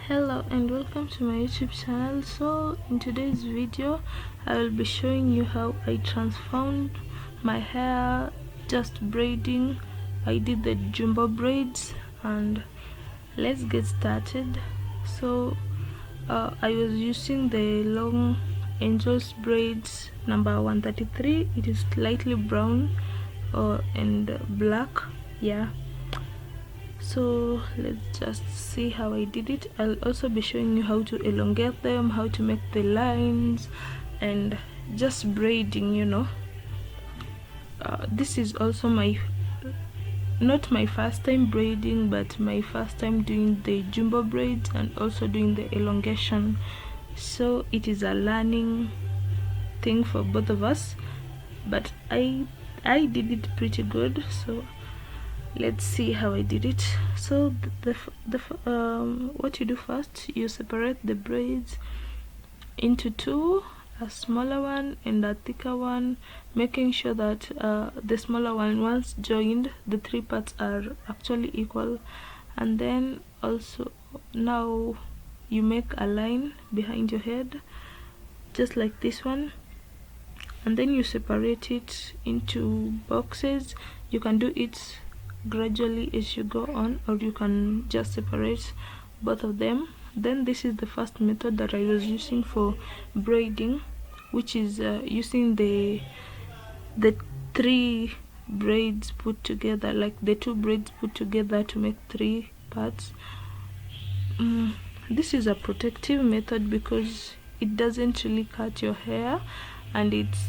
Hello and welcome to my YouTube channel. So in today's video I will be showing you how I transformed my hair just braiding. I did the jumbo braids and let's get started. So I was using the long angels braids number 133. It is slightly brown and black, yeah. So let's just see how I did it. I'll also be showing you how to elongate them, how to make the lines, and just braiding, you know. This is also not my first time braiding, but my first time doing the jumbo braids and also doing the elongation, so it is a learning thing for both of us, but I did it pretty good. So let's see how I did it. So what you do first, you separate the braids into two, a smaller one and a thicker one, making sure that the smaller one, once joined, the three parts are actually equal. And then also now you make a line behind your head just like this one, and then you separate it into boxes. You can do it gradually as you go on, or you can just separate both of them. Then this is the first method that I was using for braiding, which is using the three braids put together, like the two braids put together to make three parts. This is a protective method because it doesn't really cut your hair, and it's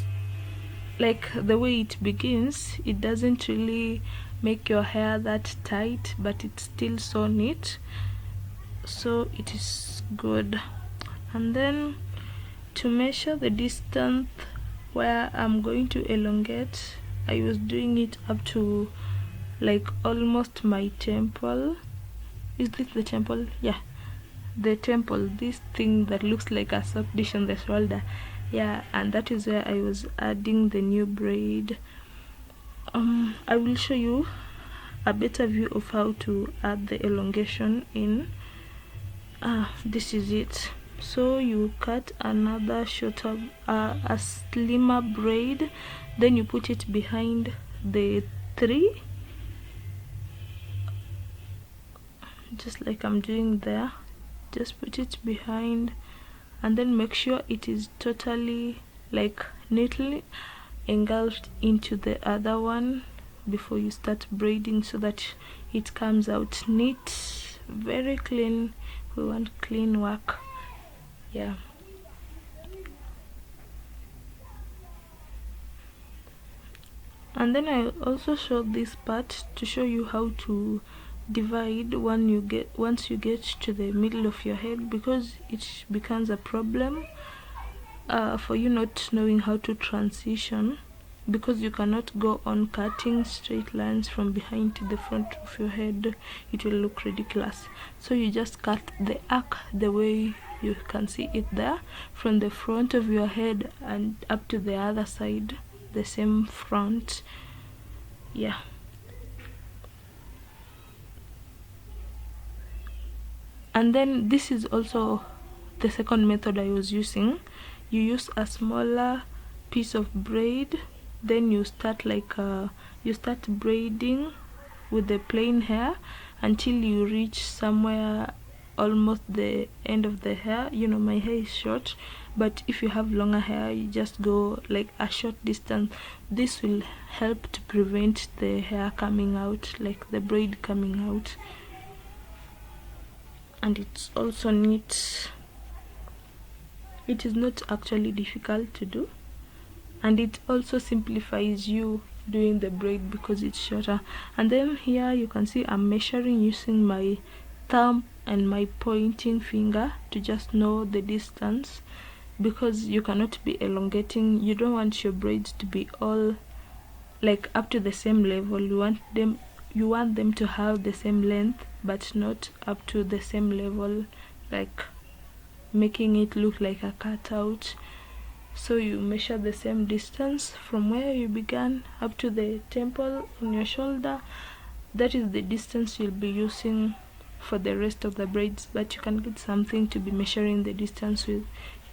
like the way it begins, it doesn't really make your hair that tight, but it's still so neat, so it is good. And then to measure the distance where I'm going to elongate, I was doing it up to like almost my temple. Is this the temple? Yeah, the temple, this thing that looks like a soap dish on the shoulder, yeah. And that is where I was adding the new braid. I will show you a better view of how to add the elongation in. This is it. So you cut another shorter, a slimmer braid, then you put it behind the three, just like I'm doing there. Just put it behind, and then make sure it is totally, like, neatly engulfed into the other one before you start braiding, so that it comes out neat, very clean. We want clean work, yeah. And then I also showed this part to show you how to divide once you get to the middle of your head, because it becomes a problem for you not knowing how to transition, because you cannot go on cutting straight lines from behind to the front of your head. It will look ridiculous. So you just cut the arc the way you can see it there, from the front of your head and up to the other side, the same front, yeah. And then this is also the second method I was using. You use a smaller piece of braid, then you start braiding with the plain hair until you reach somewhere almost the end of the hair. You know, my hair is short, but if you have longer hair, you just go like a short distance. This will help to prevent the hair coming out, like the braid coming out, and it's also neat. It is not actually difficult to do, and it also simplifies you doing the braid because it's shorter. And then here you can see I'm measuring using my thumb and my pointing finger to just know the distance, because you cannot be elongating. You don't want your braids to be all like up to the same level. You want them to have the same length, but not up to the same level, like making it look like a cutout. So you measure the same distance from where you began up to the temple on your shoulder. That is the distance you'll be using for the rest of the braids, but you can get something to be measuring the distance with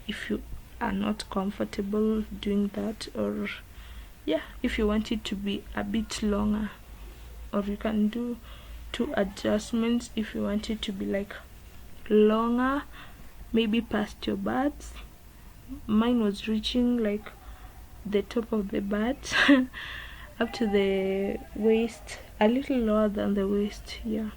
if you are not comfortable doing that, or yeah, if you want it to be a bit longer, or you can do 2 adjustments if you want it to be like longer, maybe past your buds. Mine was reaching like the top of the butt up to the waist, a little lower than the waist. Yeah,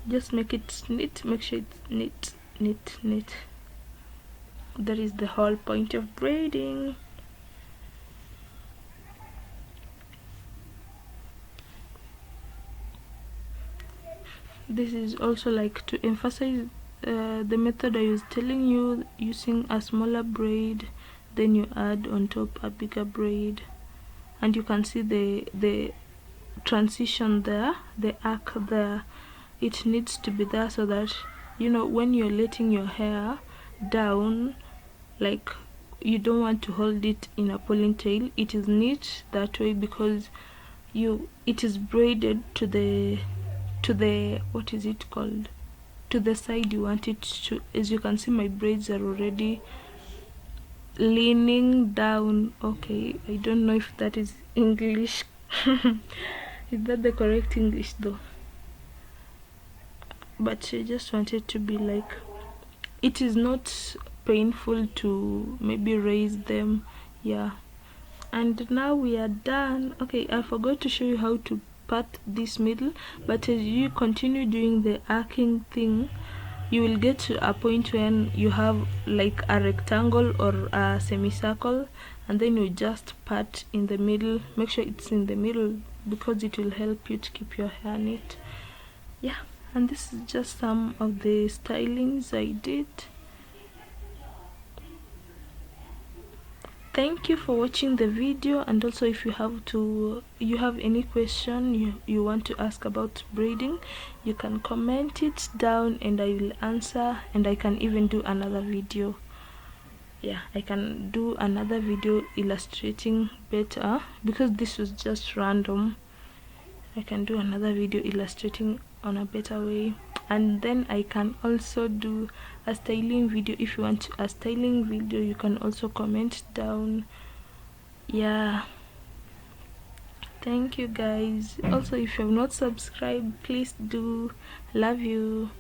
just make it neat, make sure it's neat. That is the whole point of braiding. This is also like to emphasize the method I was telling you, using a smaller braid, then you add on top a bigger braid, and you can see the transition there, the arc there. It needs to be there so that, you know, when you're letting your hair down, like, you don't want to hold it in a ponytail. It is neat that way because it is braided to the what is it called, to the side you want it to. As you can see, my braids are already leaning down. Okay, I don't know if that is English. Is that the correct English though? But I just wanted to be like, it is not painful to maybe raise them. Yeah, and now we are done. Okay, I forgot to show you how to part this middle, but as you continue doing the arcing thing, you will get to a point when you have like a rectangle or a semicircle, and then you just part in the middle. Make sure it's in the middle because it will help you to keep your hair neat. Yeah, and this is just some of the stylings I did. Thank you for watching the video, and also if you have any question you want to ask about braiding, you can comment it down and I will answer, and I can even do another video. Yeah, I can do another video illustrating better because this was just random. I can do another video illustrating on a better way, and then I can also do a styling video. If you want a styling video, you can also comment down. Yeah, thank you guys. Also, if you have not subscribed, please do. Love you.